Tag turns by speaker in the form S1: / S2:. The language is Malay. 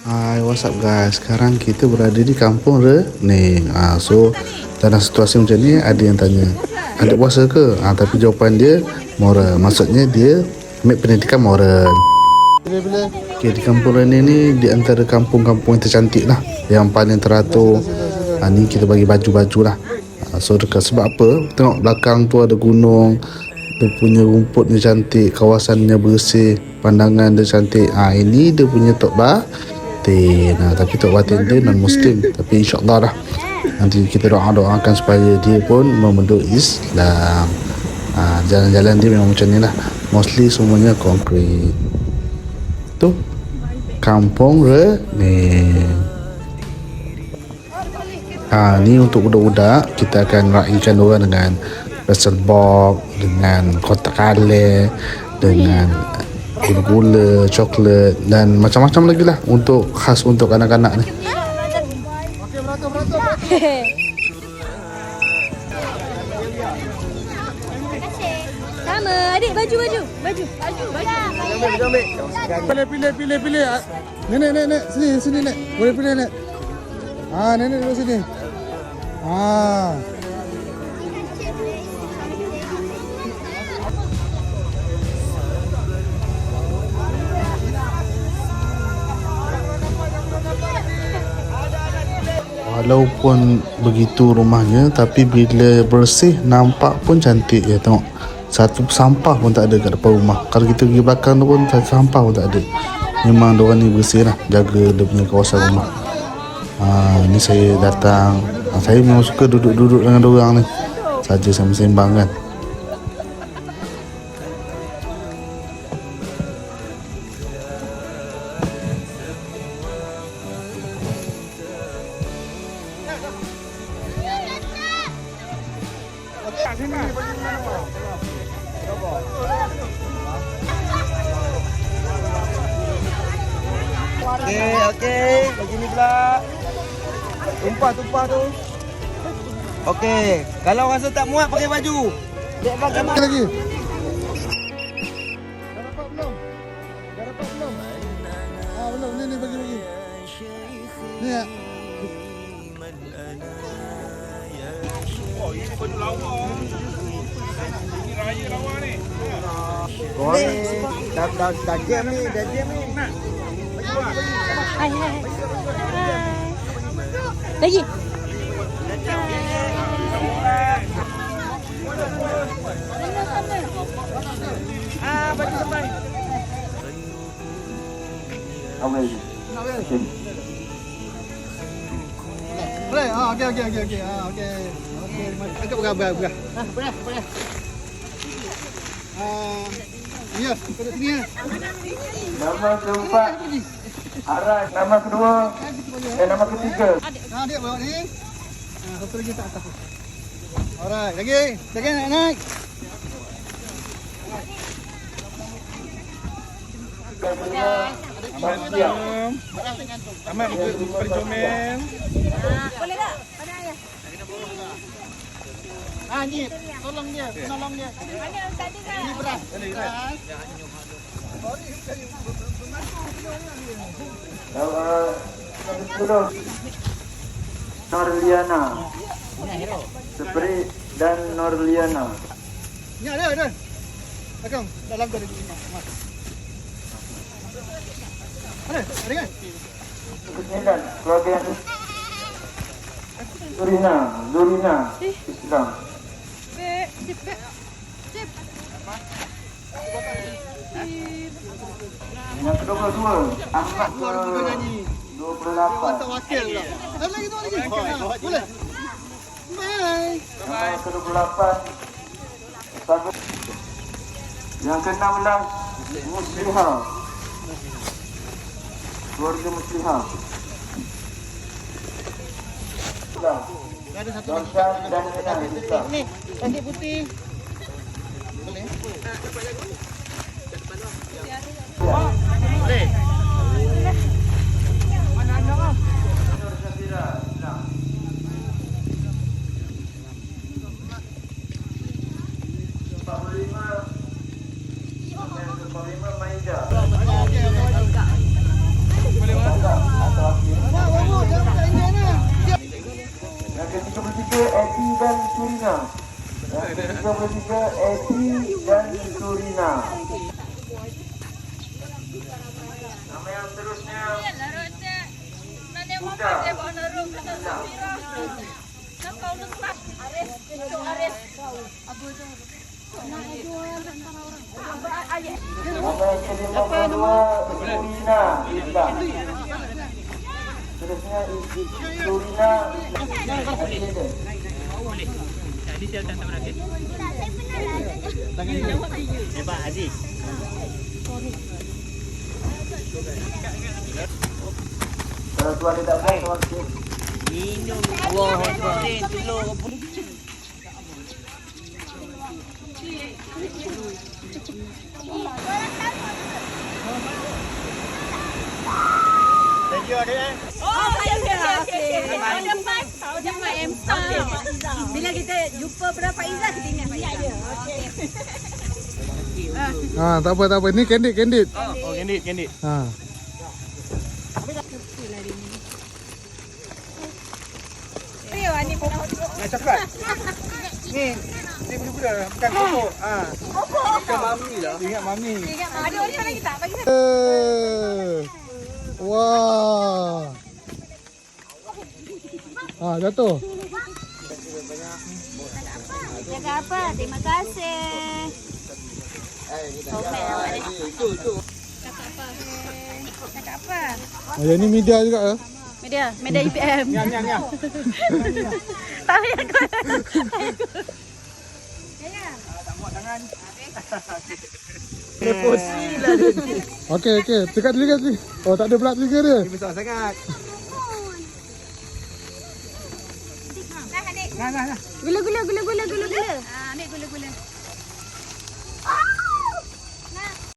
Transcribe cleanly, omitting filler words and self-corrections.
S1: Hai, what's up guys? Sekarang kita berada di kampung Rening. So dalam situasi macam ni ada yang tanya, ada puasa ke? Tapi jawapan dia moral. Maksudnya dia ambil pendidikan moral. Okay, di kampung Rening ni di antara kampung-kampung yang tercantik lah, yang paling teratur. Ni kita bagi baju-baju lah. So dekat sebab apa? Tengok belakang tu ada gunung. Dia punya rumputnya cantik, kawasannya bersih, pandangan dia cantik. Ini dia punya Tok Batin. Tapi Tok Batin dia non-Muslim. Tapi insyaAllah lah, nanti kita doakan supaya dia pun memeluk Islam. Jalan-jalan dia memang macam ni lah. Mostly semuanya konkret. Tu Kampung Rening. Ni untuk budak-budak, kita akan raikan orang dengan wrestle box, dengan kotak kaleng, dengan gula-gula, coklat dan macam-macam lagi lah untuk khas untuk anak-anak ni.
S2: Sama, adik baju.
S3: Pilih. Nenek, sini nek. Boleh pilih nek. Nenek duduk sini.
S1: Walaupun begitu rumahnya, tapi bila bersih nampak pun cantik ya. Tengok, satu sampah pun tak ada kat depan rumah. Kalau kita pergi belakang tu pun satu sampah pun tak ada. Memang diorang ni bersih lah, jaga dia punya kawasan rumah. Ni saya datang, saya memang suka duduk-duduk dengan diorang ni saja sembang-sembang kan.
S4: Okey, bagi ni pula. Tumpah tu. Okey, kalau rasa tak muat pakai baju. Dek bagi
S3: Lagi. Dah dapat belum? Belum. Ni bagi. Ni ya.
S5: Ini baju lawa. Ini raya lawa ni.
S4: Dah jam ni.
S2: Hai. Bagi.
S4: Baju sampai.
S3: Boleh. Okey. Angkat berat. Berat. Ya, kat sini ya.
S4: Nama keempat. Aras. Nama kedua. Nama ketiga.
S3: Adik bawa ni. Satu lagi tak atas. Alright, lagi naik.
S5: Amat paling comel.
S2: Boleh tak? Pada ayah.
S3: Ni, tolong dia.
S2: Mana Ustaz dia kan?
S3: Ini beras.
S4: Norliana. Spree dan Norliana.
S3: Ni ada. Belakang, dalam tu ada. Ada kan?
S4: Kesembilan, keluarga yang Zurina Islam.
S2: Sip.
S4: Yang ke-22 Ahmad
S3: Watak
S4: ke-28.
S3: wakil pula. Ada lagi. Boleh. Bye.
S4: Yang ke-28 Sabit. Yang ke-16 Muslihah. Keluarga Muslihah.
S3: Ada satu lagi.
S4: Dosan dan Nina Hisa.
S3: Ni, cantik putih. Boleh. Boleh. Mana anak ah?
S4: Nur Syafira Islam. 45 Maida.
S3: Okey.
S5: Boleh, Mas?
S4: Surina. Yang ke-33 Eti dan Surina. Nama yang seterusnya Buddha. Nama yang ke-52 Surina. Seterusnya Surina. Kalau tuan tidak boleh, tuan sikit.
S2: Bila kita jumpa berapa Izzah kita ingat Pak Izzah.
S3: Tak apa. Ni candid.
S5: Oh, candid.
S3: Ha.
S2: Ni pun
S5: Nak coklat. Ni budak-budak bukan pokok. Bukan mami lah. Ingat mami.
S2: ada orang lagi tak bagi saya.
S3: Wah. Jatuh.
S2: Jaga apa? Terima kasih. Cakap apa?
S3: Yang ni media juga ya.
S2: Media IPM.
S5: Nyam.
S2: Tak payah aku.
S5: Leposi lah dia.
S3: Okey. Dekat telinga. Oh, tak ada pula telinga dia.
S5: Dia besar sangat. Nah.
S2: Gula. Ambil gula.